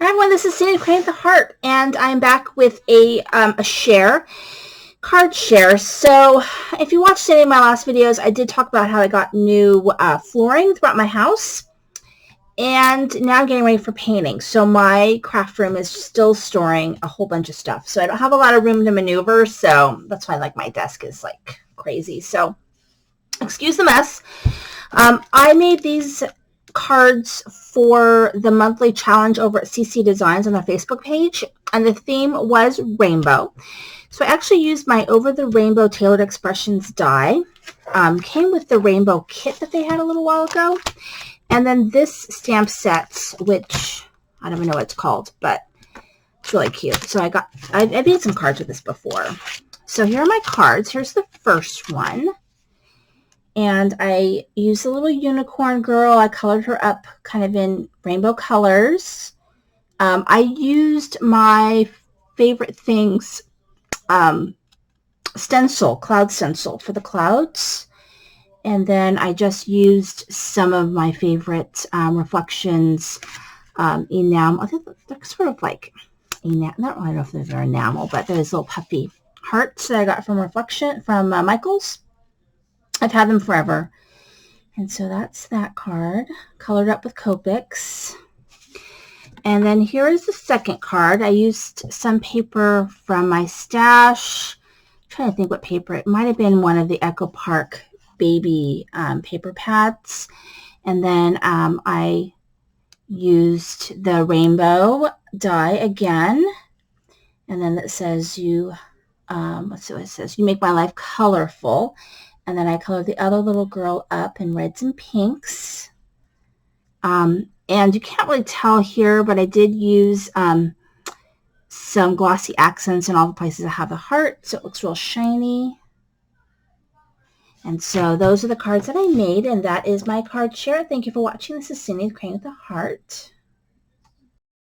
Hi everyone, this is Sandy Crane with the Heart, and I'm back with a card share. So if you watched any of my last videos, I did talk about how I got new flooring throughout my house, and now I'm getting ready for painting. So my craft room is still storing a whole bunch of stuff. So I don't have a lot of room to maneuver, so that's why my desk is like crazy. So excuse the mess. I made these cards for the monthly challenge over at CC Designs on their Facebook page, and the theme was rainbow. So I actually used my Over the Rainbow Tailored Expressions die. Came with the rainbow kit that they had a little while ago, and then this stamp set, which I don't even know what it's called, but it's really cute. So I made some cards with this before. So here are my cards. Here's the first one. And I used a little unicorn girl. I colored her up kind of in rainbow colors. I used my favorite things stencil, cloud stencil for the clouds. And then I just used some of my favorite reflections enamel. I think they're sort of like enamel. I don't know if they're enamel, but there's little puffy hearts that I got from Michaels. I've had them forever. And so that's that card, colored up with Copics. And then here is the second card. I used some paper from my stash. I'm trying to think what paper. It might have been one of the Echo Park baby paper pads. And then I used the rainbow die again. And then it says let's see what it says. You make my life colorful. And then I colored the other little girl up in reds and pinks. And you can't really tell here, but I did use some glossy accents in all the places I have the heart, so it looks real shiny. And so those are the cards that I made, and that is my card share. Thank you for watching. This is Cindy Crane with the Heart.